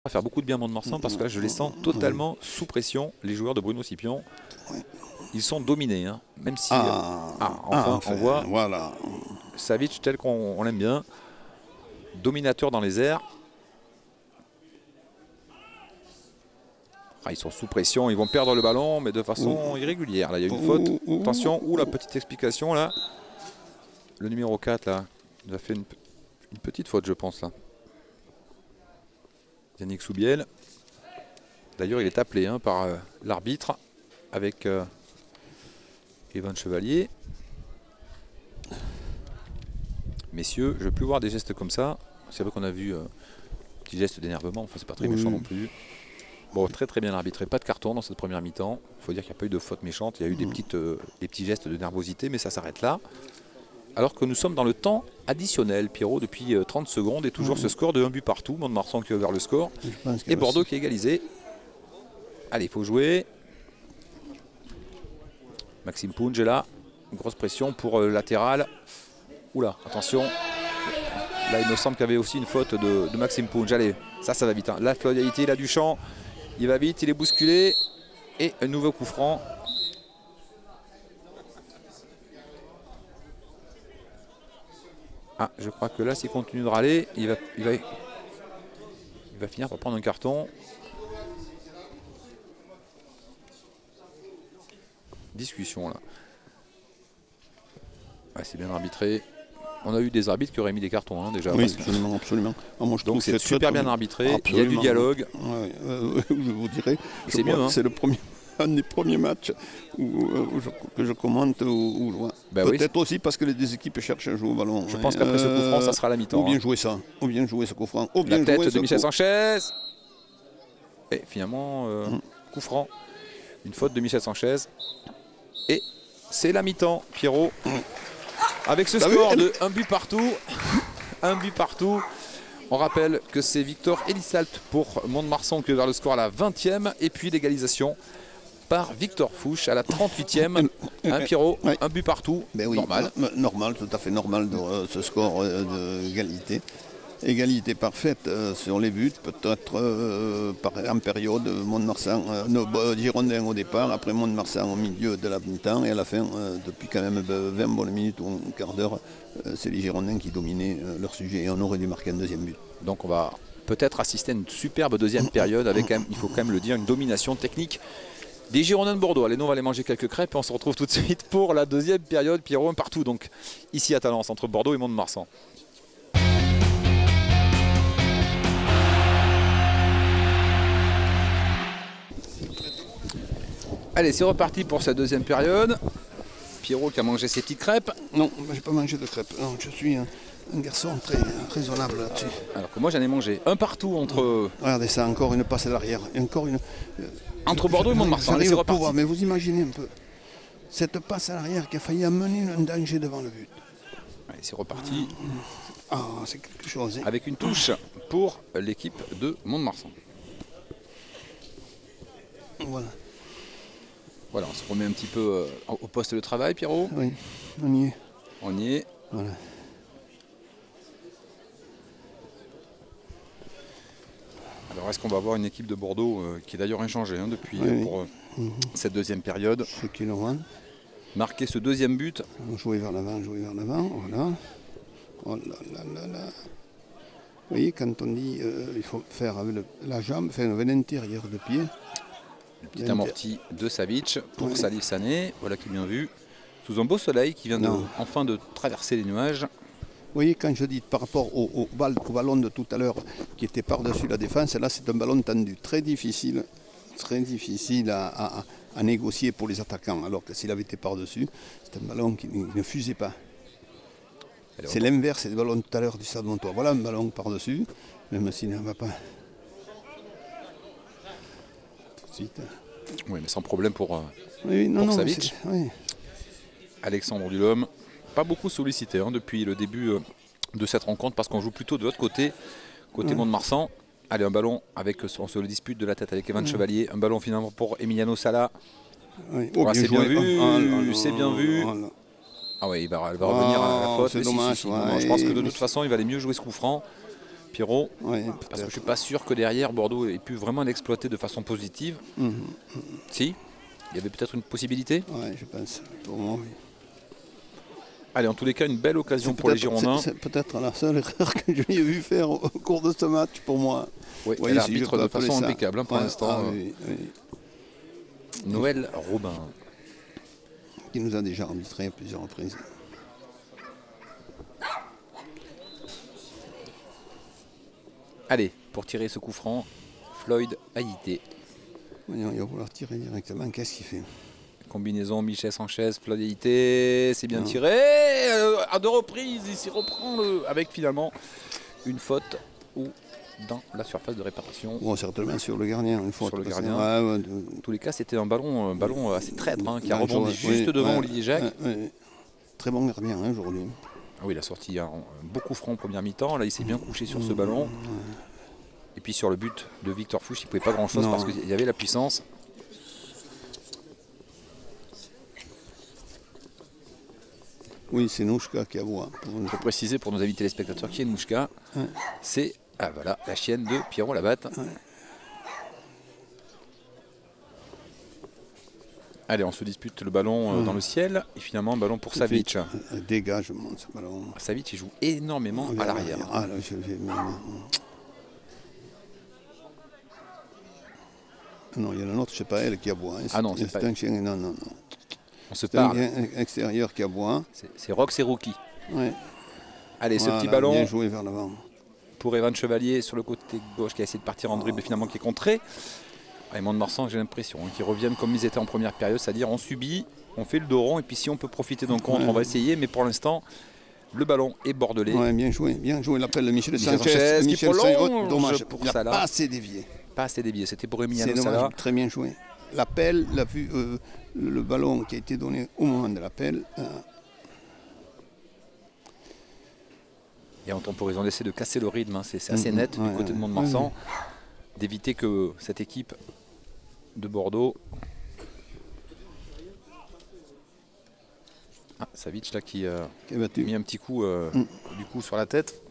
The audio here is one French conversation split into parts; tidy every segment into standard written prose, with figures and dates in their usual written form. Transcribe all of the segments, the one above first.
va faire beaucoup de bien à Mont-de-Marsan parce que là je les sens totalement sous pression, les joueurs de Bruno Scipion. Ils sont dominés, hein. Même si enfin, on voit voilà. Savic tel qu'on l'aime bien, dominateur dans les airs. Ils sont sous pression, ils vont perdre le ballon mais de façon irrégulière. Là il y a une faute, attention, la petite explication là. Le numéro 4 là, il a fait une petite faute je pense là. Yannick Soubiel. D'ailleurs il est appelé par l'arbitre avec Evan Chevalier. Messieurs, je ne veux plus voir des gestes comme ça. C'est vrai qu'on a vu un petit geste d'énervement, enfin c'est pas très méchant non plus. Bon, très très bien arbitré, pas de carton dans cette première mi-temps. Il faut dire qu'il n'y a pas eu de faute méchante, il y a eu des petits gestes de nervosité, mais ça s'arrête là. Alors que nous sommes dans le temps additionnel, Pierrot, depuis 30 secondes, et toujours ce score de 1 but partout. Mont-de-Marsan qui a ouvert le score, et Bordeaux qui a égalisé. Allez, il faut jouer. Maxime Pounge est là, une grosse pression pour le latéral. Oula, attention. Là, il me semble qu'il y avait aussi une faute de Maxime Pounge. Allez, ça va vite. La fluidité, il a du champ. Il va vite, il est bousculé. Et un nouveau coup franc. Ah, je crois que là, s'il continue de râler, il va finir par prendre un carton. Discussion là. Ouais, c'est bien arbitré. On a eu des arbitres qui auraient mis des cartons déjà. Oui, absolument, absolument. Moi, donc c'est super bien arbitré. Absolument. Il y a du dialogue. Je vous dirais, c'est mieux. C'est un des premiers matchs que je commente ou loin. Peut-être aussi parce que les deux équipes cherchent à jouer au ballon. Je pense qu'après ce coup franc, ça sera la mi-temps. Ou bien jouer ça. Ou bien jouer ce coup franc. La tête de Michel Sanchez. Et finalement, coup franc. Une faute de Michel Sanchez. Et c'est la mi-temps, Pierrot. Avec ce score de 1 but partout. 1 but partout. On rappelle que c'est Victor Elisalt pour Mont-de-Marsan qui a ouvert le score à la 20e. Et puis l'égalisation par Victor Fouche à la 38e. Pierrot, 1 but partout. Normal. Normal, tout à fait normal de ce score d'égalité. Égalité parfaite sur les buts, peut-être en période Mont-de-Marsan, Girondins au départ, après Mont-de-Marsan au milieu de la mi-temps et à la fin, depuis quand même 20 bonnes minutes ou un quart d'heure, c'est les Girondins qui dominaient leur sujet et on aurait dû marquer un deuxième but. Donc on va peut-être assister à une superbe deuxième période avec, il faut quand même le dire, une domination technique des Girondins de Bordeaux. Allez, nous on va aller manger quelques crêpes et on se retrouve tout de suite pour la deuxième période. Pierrot, un partout donc ici à Talence entre Bordeaux et Mont-de-Marsan. Allez, c'est reparti pour cette deuxième période. Pierrot qui a mangé ses petites crêpes. Non, je n'ai pas mangé de crêpes. Non, je suis un garçon très raisonnable là-dessus. Alors que moi j'en ai mangé un partout entre... Regardez ça, encore une passe à l'arrière. Encore une... Entre Bordeaux et Mont-de-Marsan. Allez, c'est reparti. Mais vous imaginez un peu cette passe à l'arrière qui a failli amener un danger devant le but. Allez, c'est reparti. Ah, c'est quelque chose. Avec une touche pour l'équipe de Mont-de-Marsan. Voilà. Voilà, on se remet un petit peu au poste de travail, Pierrot. Oui, on y est. On y est. Voilà. Alors, est-ce qu'on va avoir une équipe de Bordeaux qui est d'ailleurs inchangée depuis pour cette deuxième période. Ceux qui l'ont marqué ce deuxième but. Jouer vers l'avant, voilà. Oh là là là là. Vous voyez, quand on dit il faut faire avec la jambe, faire avec l'intérieur de pied. Le petit amorti de Savic pour Salif Sané, voilà qui est bien vu, sous un beau soleil qui vient enfin de traverser les nuages. Vous voyez, quand je dis par rapport au ballon de tout à l'heure qui était par-dessus la défense, là c'est un ballon tendu, très difficile à négocier pour les attaquants, alors que s'il avait été par-dessus, c'est un ballon qui ne fusait pas. C'est l'inverse du ballon tout à l'heure du Stade Montois. Voilà un ballon par-dessus, même s'il ne va pas. Oui, mais sans problème pour Savic. Alexandre Dulhomme, pas beaucoup sollicité depuis le début de cette rencontre parce qu'on joue plutôt de l'autre côté, Mont-de-Marsan. Allez, un ballon avec, on se le dispute de la tête avec Evan Chevalier, un ballon finalement pour Emiliano Sala. C'est bien vu, c'est bien vu. Ah oui, il va revenir à la faute. C'est dommage. Je pense que de toute façon, il va aller mieux jouer ce coup franc. Pierrot, Ouais, parce que je ne peut-être. suis pas sûr que derrière Bordeaux ait pu vraiment l'exploiter de façon positive. Si, il y avait peut-être une possibilité. Ouais, je pense. Pour moi, oui. Allez, en tous les cas, une belle occasion C'est pour les peut-être Girondins. c'est peut-être la seule erreur que je lui ai vu faire au cours de ce match pour moi. Oui, Voyez, elle si je arbitre peux de appeler façon ça. impeccable pour Ouais, l'instant. oui, oui. Noël Robin. Qui nous a déjà arbitré à plusieurs reprises. Allez, pour tirer ce coup franc, Floyd Haïté. Voyons, il va vouloir tirer directement. Qu'est-ce qu'il fait? Combinaison Michel Sanchez, Floyd Haïté, c'est bien Non. tiré. À 2 reprises, il s'y reprend avec finalement une faute ou dans la surface de réparation. Bon, certainement sur le gardien. Une fois Sur le parce que- gardien. ouais, En tous les cas, c'était un ballon assez traître qui a dangereux. rebondi juste Oui, devant ouais, Olivier Jacques. ouais. Très bon gardien hein, aujourd'hui. Ah oui, il a sorti beaucoup franc en première mi-temps. Là, il s'est bien couché sur ce ballon. Et puis sur le but de Victor Fouch, il ne pouvait pas grand-chose Non. parce qu'il y avait la puissance. Oui, c'est Nouchka qui aboie. Il faut préciser pour nos amis téléspectateurs qui est Nouchka. Ouais. C'est voilà, la chienne de Pierrot Labatte. Allez, on se dispute le ballon dans le ciel. Et finalement, ballon pour Savic. Dégagement ce ballon. Savic, il joue énormément à l'arrière. Ah là, je vais. Non, il y en a un autre, je ne sais pas elle qui aboie. Hein. Ah non, c'est pas un chien. Non, non, non. On se C'est un parle. chien extérieur qui aboie. C'est Rox et Rookie. Ouais. Allez, ce Voilà, petit ballon bien joué vers l'avant. pour Evan Chevalier sur le côté gauche qui a essayé de partir en dribble finalement qui est contré. Et Mont-de-Marsan, j'ai l'impression qu'ils reviennent comme ils étaient en première période, c'est-à-dire on subit, on fait le dos rond et puis si on peut profiter d'un contre, on va essayer. Mais pour l'instant, le ballon est bordelais. Ouais, bien joué, bien joué. L'appel de Michel Michel Sanchez. Sanchez qui Michel prolonge Sanchez, dommage, pour il n'a Salah. pas assez dévié. Pas assez dévié, c'était pour C'est Emiliano dommage, Sala. très bien joué. L'appel, le ballon qui a été donné au moment de l'appel. Et en temporisant, on essaie de casser le rythme, hein. C'est assez net ouais, du côté de ouais. Mont-de-Marsan, d'éviter que cette équipe de Bordeaux... Ah, Savic là qui a Qui est battu. mis un petit coup du coup sur la tête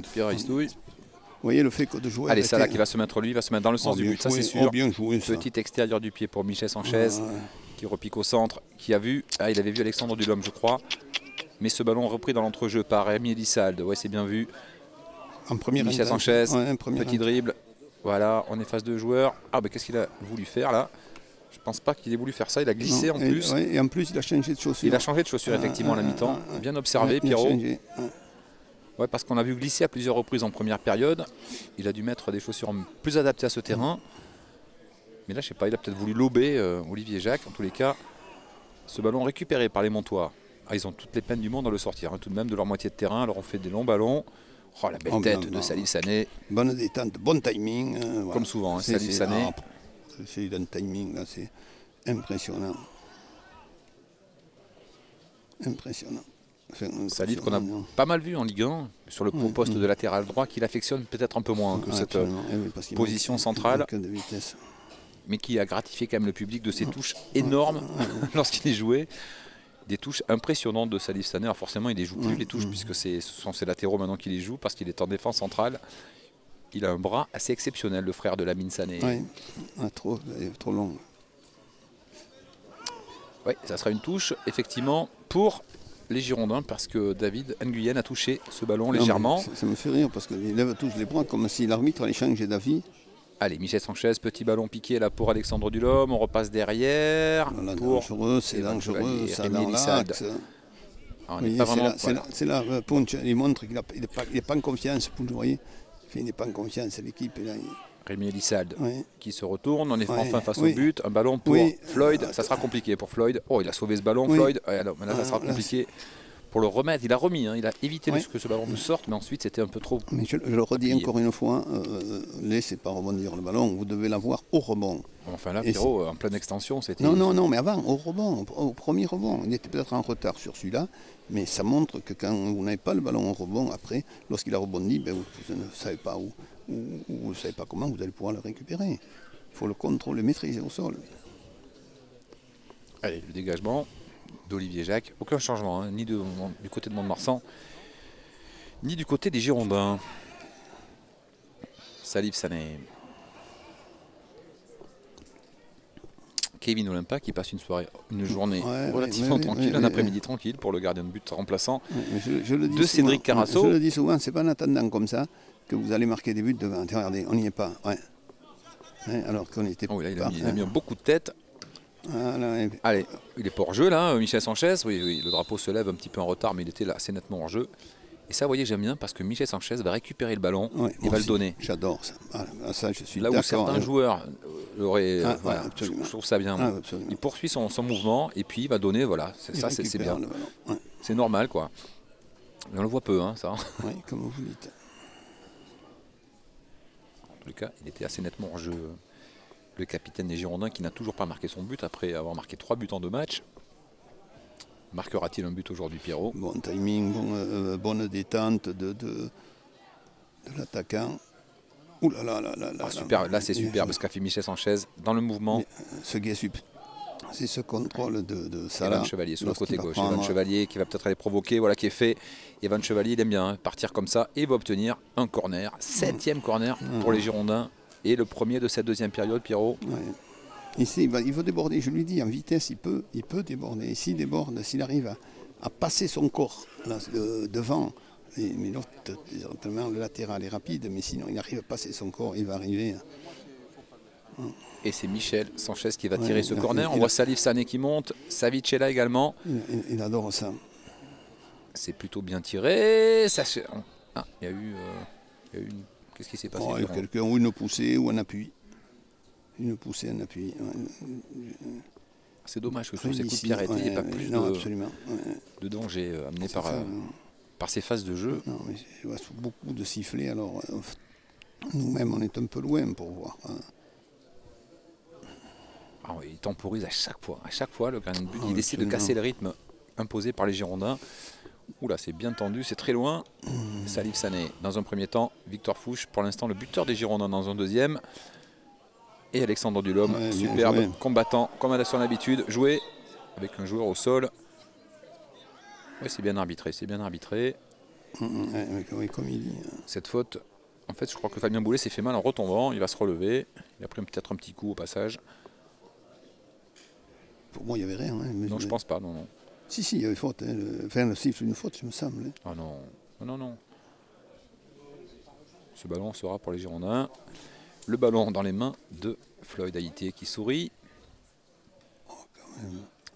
de Pierre Aristouille. Vous voyez le fait que de jouer. Allez, avec Salah elle- qui va se mettre lui, va se mettre dans le sens du bien but, ça joué, c'est sûr. bien joué, ça. Petit extérieur du pied pour Michel Sanchez qui repique au centre, qui a vu, il avait vu Alexandre Dulhomme je crois, mais ce ballon repris dans l'entrejeu par Rémi Elissalde, ouais c'est bien vu. En première Michel intention. Sanchez, Ouais, en première petit dribble, voilà, on est face de joueurs. Ah ben qu'est-ce qu'il a voulu faire là? Je pense pas qu'il ait voulu faire ça, il a glissé Non, en et, plus. ouais, et en plus, il a changé de chaussure. Il a changé de chaussure effectivement à la mi-temps, bien observé Ouais, il a Pierrot. changé, ouais. Ouais, parce qu'on a vu glisser à plusieurs reprises en première période. Il a dû mettre des chaussures plus adaptées à ce terrain. Mais là, je sais pas, il a peut-être voulu lober Olivier Jacques. En tous les cas, ce ballon récupéré par les Montois. Ah, ils ont toutes les peines du monde à le sortir, hein, tout de même de leur moitié de terrain. Alors on fait des longs ballons. Oh, la belle tête de Salif Sané. Bonne détente, bon timing. Voilà. Comme souvent, hein, C'est- Salif c'est- Sané. c'est un timing, là, c'est impressionnant. Impressionnant. Enfin, Salif qu'on a impressionnant. pas mal vu en Ligue 1, sur le poste de latéral droit, qu'il affectionne peut-être un peu moins que Ouais, cette absolument. Eh oui, parce qu'il position manque- centrale. il manque de vitesse. Mais qui a gratifié quand même le public de ses touches énormes lorsqu'il est joué. Des touches impressionnantes de Salif Sané. Alors forcément, il ne les joue plus les touches puisque ce sont ses latéraux maintenant qui les jouent parce qu'il est en défense centrale. Il a un bras assez exceptionnel, le frère de Lamine Sané. Ouais. Ah, trop long. Oui, ça sera une touche effectivement pour les Girondins parce que David Nguyen a touché ce ballon Non, mais légèrement. ça me fait rire parce qu'il lève tous les bras comme si l'arbitre allait changer d'avis. Allez, Michel Sanchez, petit ballon piqué là pour Alexandre Dulhomme. On repasse derrière. Voilà, pour dangereux, c'est Evan dangereux, Chevalier, ça Rémi dans Elissalde. l'axe. Ah, on Vous n'est voyez, pas c'est vraiment. là, Voilà. c'est là, Punch, il montre qu'il n'est pas en confiance, Punch, vous voyez. Il n'est pas en confiance, l'équipe. Et là, Rémi Elissalde ouais. qui se retourne, on est Ouais, enfin face oui. au but, un ballon pour Oui. Floyd, ça sera compliqué pour Floyd. Oh, il a sauvé ce ballon, Oui. Floyd. Ouais, alors, mais là, ça sera Là, compliqué pour le remettre. Il a remis, hein, il a évité Oui. que ce ballon ne sorte, mais ensuite c'était un peu trop. Mais je le redis Appuyé. encore une fois, laissez pas rebondir le ballon, vous devez l'avoir au rebond. Enfin là, Et Pierrot, en pleine extension, c'était. Non, mais avant, au rebond, au premier rebond. Il était peut-être en retard sur celui-là, mais ça montre que quand vous n'avez pas le ballon au rebond, après, lorsqu'il a rebondi, ben, vous ne savez pas où, vous ne savez pas comment vous allez pouvoir le récupérer. Il faut le contrôler, le maîtriser au sol. Allez, le dégagement d'Olivier Jacques. Aucun changement, hein, ni du côté de Mont-de-Marsan, ni du côté des Girondins. Salif Sané. Kevin Olympa qui passe une journée relativement tranquille, un après-midi tranquille pour le gardien de but remplaçant de Cédric Carasso. Je le dis souvent, c'est pas en attendant comme ça que vous allez marquer des buts devant. Regardez, on n'y est pas. Alors qu'on était là, il a mis beaucoup de tête. Voilà, allez, il est pas hors jeu là, Michel Sanchez. Oui, le drapeau se lève un petit peu en retard, mais il était là assez nettement hors jeu. Et ça, vous voyez, j'aime bien parce que Michel Sanchez va récupérer le ballon et va le donner. J'adore ça. Voilà, ça, je suis là où certains joueurs l'auraient. Je trouve ça bien. Il poursuit son mouvement et puis il va donner. Voilà, ça, c'est bien. C'est normal, quoi. Mais on le voit peu, hein, ça. Oui, comme vous dites. En tout cas, il était assez nettement en jeu. Le capitaine des Girondins qui n'a toujours pas marqué son but après avoir marqué 3 buts en 2 matchs. Marquera-t-il un but aujourd'hui, Pierrot? Bon timing, bonne détente de l'attaquant. Ouh là là là là là. Super, là c'est superbe ce qu'a fait Michel Sanchez dans le mouvement. Ce qui est super, c'est ce contrôle de Salah. Evan Chevalier sur le côté gauche. Evan Chevalier qui va peut-être aller provoquer, voilà qui est fait. Evan Chevalier, il aime bien partir comme ça et va obtenir un corner. 7e corner pour les Girondins et le premier de cette deuxième période, Pierrot. Ici, il veut déborder, je lui dis, en vitesse, il peut déborder. Et s'il déborde, s'il arrive à passer son corps là, devant, mais l'autre, le latéral est rapide, mais sinon il arrive à passer son corps, il va arriver. Et c'est Michel Sanchez qui va tirer ce corner. On voit Salif Sané qui monte, Savic est là également. Il adore ça. C'est plutôt bien tiré. Ça, il y a eu une... Qu'est-ce qui s'est passé? Quelqu'un ou une poussée ou un appui. Une poussée, un appui. C'est dommage que sur ces coups de pied arrêtés, il n'y ait pas plus de danger amené par ces phases de jeu. Non, mais je vois beaucoup de sifflets, alors nous-mêmes on est un peu loin pour voir. Il temporise à chaque fois. À chaque fois, le gardien de but, il essaie de casser le rythme imposé par les Girondins. Oula, c'est bien tendu, c'est très loin. Salif Sané dans un premier temps, Victor Fouche pour l'instant le buteur des Girondins dans un deuxième. Et Alexandre Dulhomme, superbe combattant, comme à son habitude, joué avec un joueur au sol. Oui, c'est bien arbitré, c'est bien arbitré. Comme il dit. Cette faute, en fait, je crois que Fabien Boulet s'est fait mal en retombant. Il va se relever. Il a pris peut-être un petit coup au passage. Pour moi, il n'y avait rien. Non, je pense pas, non. Si, il y avait faute. Le siffle une faute, il me semble. Ah non. Ce ballon sera pour les Girondins. Le ballon dans les mains de Floyd Haïté qui sourit.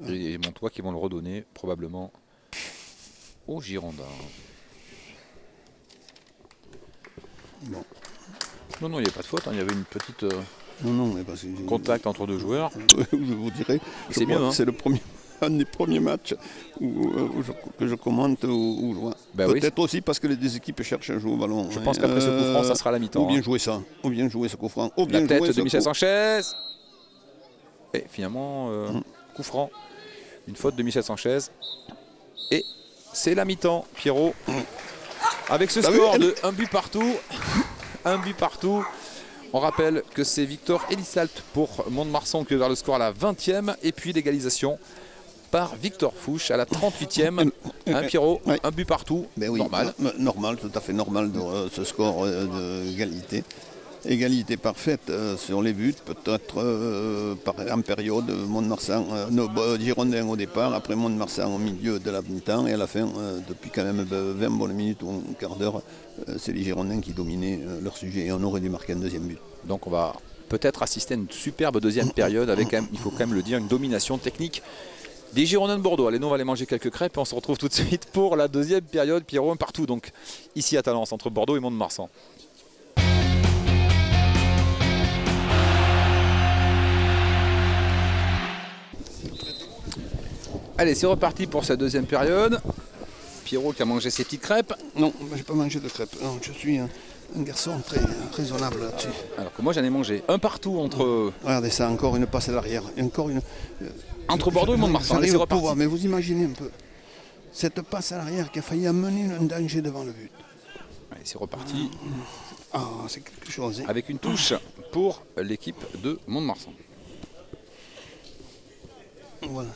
Et Montois qui vont le redonner probablement aux Girondins. Bon. Non, il n'y a pas de faute. Il y avait une petite mais parce que contact entre deux joueurs. Je vous dirais, c'est mieux. C'est un des premiers matchs que je commente ou je vois. Peut-être aussi parce que les deux équipes cherchent à jouer au ballon. Je pense qu'après ce coup franc, ça sera la mi-temps. Ou bien jouer ça, ou bien jouer ce coup franc. La tête de Michel Sanchez. Et finalement, coup franc. Une faute de Michel Sanchez. Et c'est la mi-temps, Pierrot. Avec ce score de 1 but partout. 1 but partout. On rappelle que c'est Victor Elisalt pour Mont-de-Marsan qui a ouvert le score à la 20e. Et puis l'égalisation par Victor Fouche à la 38e. Pierrot, 1 but partout. Normal. Normal, tout à fait normal de ce score d'égalité. Égalité parfaite sur les buts, peut-être en période, Mont-de-Marsan, Girondins au départ, après Mont-de-Marsan au milieu de la mi-temps et à la fin, depuis quand même 20 bonnes minutes ou un quart d'heure, c'est les Girondins qui dominaient leur sujet et on aurait dû marquer un deuxième but. Donc on va peut-être assister à une superbe deuxième période avec, il faut quand même le dire, une domination technique des Girondins de Bordeaux. Allez, nous on va aller manger quelques crêpes et on se retrouve tout de suite pour la deuxième période. Pierrot, un partout donc ici à Talence entre Bordeaux et Mont-de-Marsan. Allez, c'est reparti pour cette deuxième période. Pierrot qui a mangé ses petites crêpes. Non, je n'ai pas mangé de crêpes. Non, je suis un garçon très raisonnable là-dessus. Alors que moi j'en ai mangé un partout entre... Regardez ça, encore une passe à l'arrière. Encore une... Entre Bordeaux et Mont-de-Marsan. Allez, c'est reparti. Mais vous imaginez un peu cette passe à l'arrière qui a failli amener un danger devant le but. Allez, c'est reparti. C'est quelque chose. Avec une touche pour l'équipe de Mont-de-Marsan. Voilà.